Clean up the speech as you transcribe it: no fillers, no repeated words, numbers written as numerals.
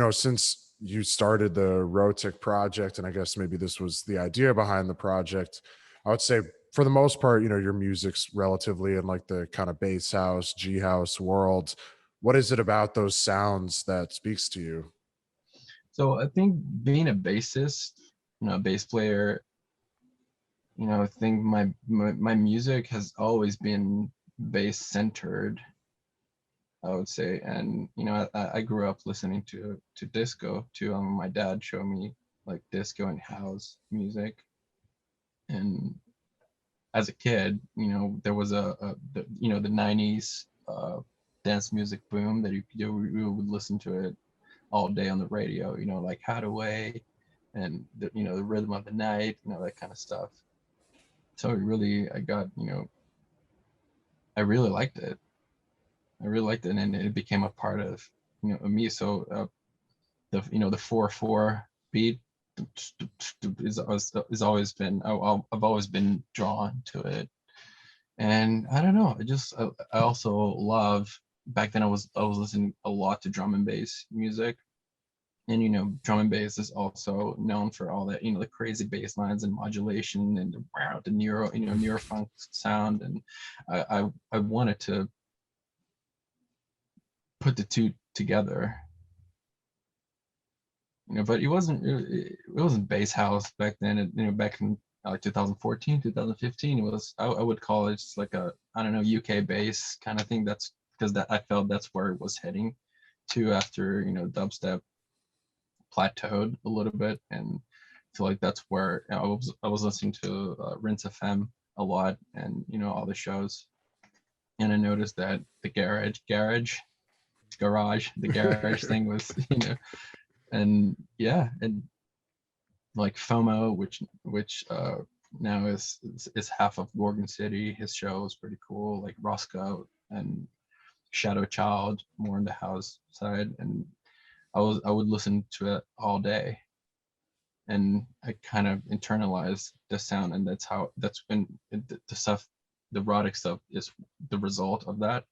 Since you started the Rrotik project, and I guess maybe this was the idea behind the project, I would say for the most part, your music's relatively in like the kind of bass house, G house world. What is it about those sounds that speaks to you? So I think being a bassist, a bass player, I think my music has always been bass centered, I would say. And I grew up listening to disco too. My dad showed me like disco and house music, and as a kid, there was the '90s dance music boom that you would listen to it all day on the radio. Like Hadaway and the Rhythm of the Night, that kind of stuff. So I really liked it. I really liked it, and it became a part of me. So the 4/4 beat is always been I've always been drawn to it. And I don't know, I also love, back then I was listening a lot to drum and bass music. And drum and bass is also known for all that, the crazy bass lines and modulation and the neurofunk sound. And I wanted to put the two together, but it wasn't bass house back then. Back in like 2014, 2015, it was, I would call it just like a, I don't know, UK bass kind of thing. That's because that I felt that's where it was heading to after dubstep plateaued a little bit. And I feel like that's where I was listening to Rinse FM a lot, and all the shows. And I noticed that the garage thing was, and yeah. And like FOMO, which now is half of Morgan City. His show is pretty cool. Like Roscoe and Shadow Child, more on the house side. And I would listen to it all day, and I kind of internalized the sound. And that's when the stuff, the Rrotik stuff, is the result of that.